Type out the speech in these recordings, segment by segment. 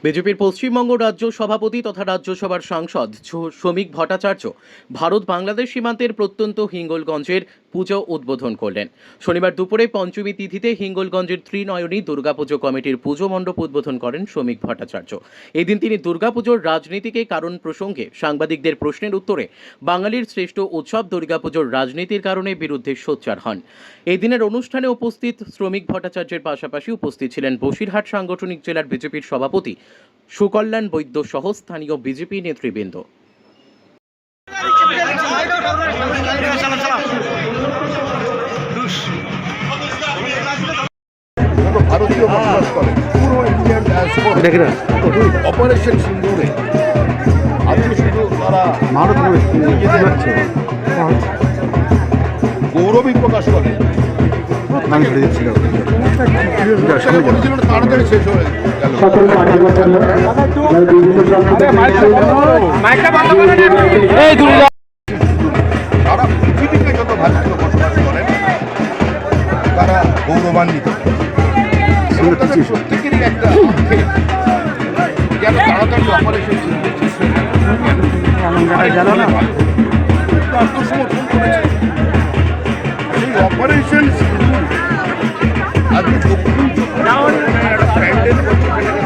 বিজেপির পশ্চিমবঙ্গ রাজ্য সভাপতি তথা রাজ্যসভার সাংসদ শ্রমিক ভট্টাচার্য ভারত বাংলাদেশ সীমান্তের প্রত্যন্ত হিঙ্গলগঞ্জের পুজো উদ্বোধন করলেন। শনিবার দুপুরে পঞ্চমী তিথিতে হিঙ্গলগঞ্জের ত্রিনয়নী দুর্গাপুজো কমিটির পুজো মণ্ডপ উদ্বোধন করেন শ্রমিক ভট্টাচার্য। এদিন তিনি দুর্গাপুজোর রাজনীতিকে কারণ প্রসঙ্গে সাংবাদিকদের প্রশ্নের উত্তরে বাঙালির শ্রেষ্ঠ উৎসব দুর্গাপুজোর রাজনীতির কারণে বিরুদ্ধে সোচ্চার হন। এই দিনের অনুষ্ঠানে উপস্থিত শ্রমিক ভট্টাচার্যের পাশাপাশি উপস্থিত ছিলেন বসিরহাট সাংগঠনিক জেলার বিজেপির সভাপতি সুকল্যাণ বৈদ্য সহ স্থানীয় বিজেপি নেতৃবৃন্দ। ভারতীয় বসবাস করে পুরো ইন্ডিয়ান অপারেশন সিন্দুরে আজকে শুধু তারা গৌরবই প্রকাশ করে। তাড়াতাড়ি শেষ হয়ে গেল। তারা পৃথিবীতে যত ভারতীয় বসবাস করেন তারা গৌরবান্বিত। প্রত্যেকেরই একটা যেন তাড়াতাড়ি অপারেশন আত্মসমর্পণ করেছে। সেই অপারেশন আজকে দক্ষিণ একটা প্যান্ডেল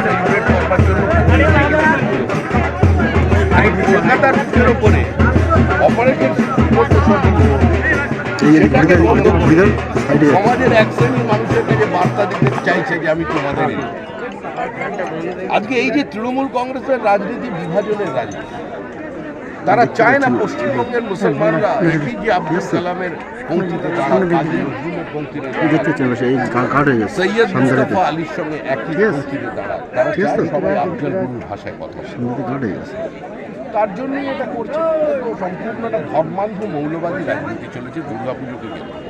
সেলিব্রেট করবার জন্য কলকাতার বুকের ওপরে অপারেশন সমাজের এক শ্রেণীর মানুষের কাছে বার্তা দিতে চাইছে যে আমি তোমাদের। আজকে এই যে তৃণমূল কংগ্রেসের রাজনীতি বিভাজনের রাজনীতি, তারা চায় না পশ্চিমবঙ্গের মুসলমানরা এপিজে আব্দুল কালামের পঙ্ক্তিতে সৈয়দ মুস্তাফা আলীর সঙ্গে একই পঙ্ক্তিতে দাঁড়ায়। তারা চায় সবাই আফজাল গুরুর ভাষায় কথা। তার জন্যই এটা করছে। সম্পূর্ণ একটা ধর্মান্ধ মৌলবাদী রাজনীতি চলেছে দুর্গাপুজোকে কেন্দ্র করে।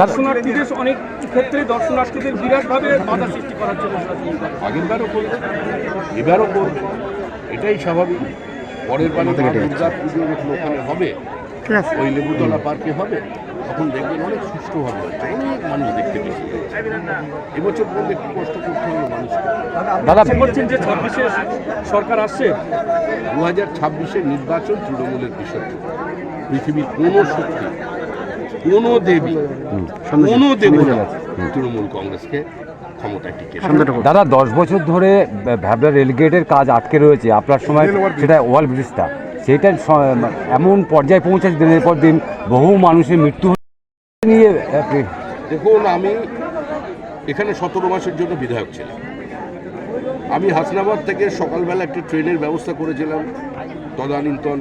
দর্শনার্থীদের অনেক ক্ষেত্রে দর্শনার্থীদের বিরাটভাবে বাধা সৃষ্টি করার জন্য আগেরবারও করবে, এবারও করবে, এটাই স্বাভাবিক। পরের বারে দুর্গা পুজো যখন ওখানে হবে, ওই লেবুতলা পার্কে হবে, তখন দেখবেন অনেক সুষ্ঠুভাবে হচ্ছে, অনেক মানুষ দেখতে পেয়েছে। এবছর পর্যন্ত একটু কষ্ট করতে হবে মানুষকে। দাদা বলছেন যে 26-এ সরকার আসছে, 2026-এর নির্বাচন তৃণমূলের বিসর্জন। পৃথিবীর কোনো শক্তি, কোনো দেবী, কোনো দেবতা তৃণমূল কংগ্রেসকে ক্ষমতায় টিকে। দাদা 10 বছর ধরে ভ্যাবলা রেলগেটের কাজ আটকে রয়েছে, আপনার সময় সেটা ওয়াল ব্রিজটা, সেটা এমন পর্যায়ে পৌঁছেছে দিনের পর দিন বহু মানুষের মৃত্যু নিয়ে। দেখুন, আমি এখানে 17 মাসের জন্য বিধায়ক ছিলাম। আমি হাসনাবাদ থেকে সকালবেলা একটা ট্রেনের ব্যবস্থা করেছিলাম তদানীন্তন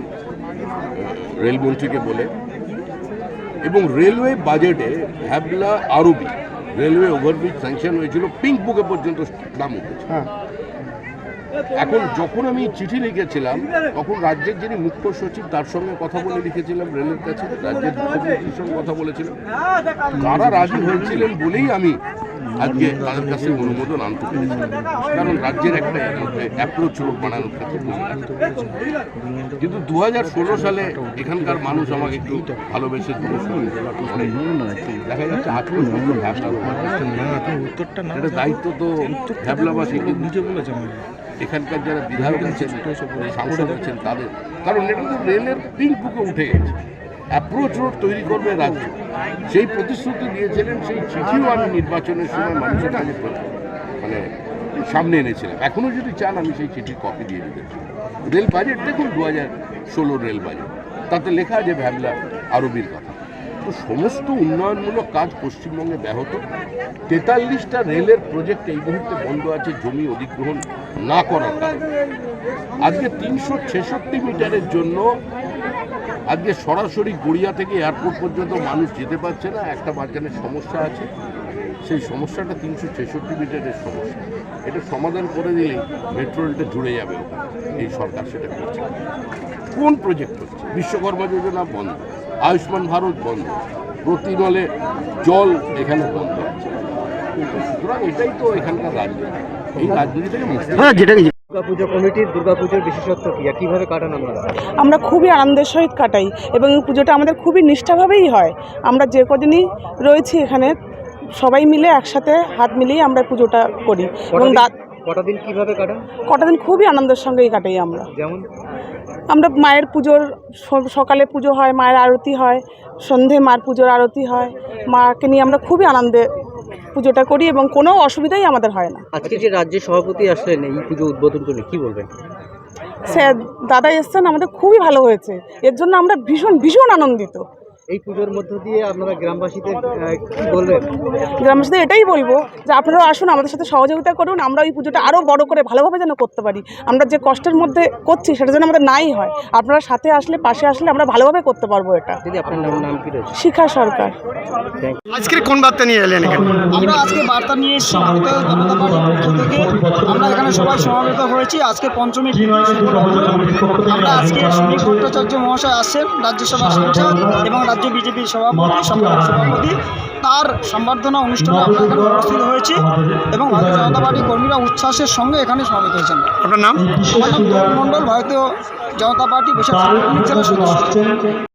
রেলমন্ত্রীকে বলে, এবং রেলওয়ে বাজেটে ভ্যাবলা আরবি রেলওয়ে ওভারব্রিজ স্যাংশন হয়েছিল, পিঙ্ক বুকে পর্যন্ত দাম উঠেছে। এখন যখন আমি চিঠি লিখেছিলাম তখন রাজ্যের যিনি মুখ্য সচিব তার সঙ্গে কথা বলে লিখেছিলাম রেলের কাছে, রাজ্যের মুখ্যমন্ত্রীর সঙ্গে কথা বলেছিলাম। তারা রাজি হয়েছিলেন বলেই আমি আজকে তাদের কাছে অনুমোদন আনতে পেরেছিলাম, কারণ রাজ্যের একটা অ্যাপ্রোচ রোড বানানোর ক্ষেত্রে। কিন্তু 2016 সালে এখানকার মানুষ আমাকে একটু ভালোবেসে দেখা যাচ্ছে এটা দায়িত্ব তো ভ্যাবলাবাসী নিজে বলেছেন, এখানকার যারা বিধায়ক আছেন, সাংসদ আছেন তাদের, কারণ এটা তো রেলের পিঙ্ক বুকে উঠে গেছে। অ্যাপ্রোচ রোড তৈরি করবে রাজ্য, সেই প্রতিশ্রুতি দিয়েছিলেন, সেই চিঠিও আমি নির্বাচনের সময় মানুষের কাছে মানে সামনে এনেছিলাম। এখনও যদি চান আমি সেই চিঠির কপি দিয়ে দিতে চাই। রেল বাজেট দেখুন, 2016 রেল বাজেট, তাতে লেখা আছে ভ্যাবলা আরবির কথা। তো সমস্ত উন্নয়নমূলক কাজ পশ্চিমবঙ্গে ব্যাহত। 43টা রেলের প্রজেক্ট এই মুহূর্তে বন্ধ আছে জমি অধিগ্রহণ না করার কারণে। আজকে 366 মিটারের জন্য আজকে সরাসরি গড়িয়া থেকে এয়ারপোর্ট পর্যন্ত মানুষ যেতে পারছে না। একটা মাঝখানের সমস্যা আছে, সেই সমস্যাটা 366 মিটারের সমস্যা। এটা সমাধান করে দিলেই মেট্রো রেলটা জুড়ে যাবে ওখানে। এই সরকার সেটা করছে। কোন প্রজেক্ট হচ্ছে? বিশ্বকর্মা যোজনা বন্ধ, আয়ুষ্মান ভারত বন্ধ, প্রতিনলে জল এখানে বন্ধ আছে। সুতরাং এটাই তো এখানকার রাজনীতি। এই রাজনীতি থেকে দুর্গাপুজো কমিটির দুর্গাপুজোর বিশেষত্ব কি, আর কীভাবে কাটান আপনারা? আমরা খুবই আনন্দের সহিত কাটাই এবং এই পুজোটা আমাদের খুবই নিষ্ঠাভাবেই হয়। আমরা যে কদিনই রয়েছি এখানে সবাই মিলে একসাথে হাত মিলিয়ে আমরা পুজোটা করি এবং কটা দিন কিভাবে কাটান? কটা দিন খুবই আনন্দের সঙ্গেই কাটাই আমরা। যেমন আমরা মায়ের পুজোর সকালে পুজো হয়, মায়ের আরতি হয়, সন্ধে মার পুজোর আরতি হয়, মাকে নিয়ে আমরা খুবই আনন্দে পুজোটা করি এবং কোনো অসুবিধাই আমাদের হয় না। আজকে যে রাজ্যের সভাপতি আসলেন এই পুজো উদ্বোধন করলে কি বলবেন? স্যার দাদা এসছেন, আমাদের খুবই ভালো হয়েছে, এর জন্য আমরা ভীষণ ভীষণ আনন্দিত। এই পুজোর মধ্য দিয়ে আপনারা গ্রামবাসীদের কি বলবেন? গ্রামবাসীদের এটাই বলবো যে আপনারা আসুন, আমাদের সাথে সহযোগিতা করুন, আমরা এই পুজোটা আরও বড় করে ভালোভাবে যেন করতে পারি। আমরা যে কষ্টের মধ্যে করছি সেটা যেন আমাদের নাই হয়। আপনারা সাথে আসলে, পাশে আসলে আমরা ভালোভাবে করতে পারবো এটা। দিদি আপনার নাম কি রয়েছে? শিখা সরকার। আজকে কোন বার্তা নিয়ে এলেন এখানে? আমরা আজকে বার্তা নিয়ে এসেছি ভারতীয় জনতা পার্টির পক্ষ থেকে। আমরা এখানে সবাই সমাবেত হয়েছি আজকে পঞ্চমী তিথি শুভ লগ্ন। আমরা আজকে শ্রমিক ভট্টাচার্য মহাশয় আসছেন, রাজ্যসভার সাংসদ এবং রাজ্য বিজেপির সভাপতি, সম্মানিত সভাপতি, তার সম্বর্ধনা অনুষ্ঠানে আমরা এখানে উপস্থিত হয়েছি এবং ভারতীয় জনতা পার্টির কর্মীরা উচ্ছ্বাসের সঙ্গে এখানে সমাবেত হয়েছেন। আপনার নাম? আমার নাম তরুণ মণ্ডল, ভারতীয় জনতা পার্টি বৈশাখ সাংগঠনিক জেলা সদস্য।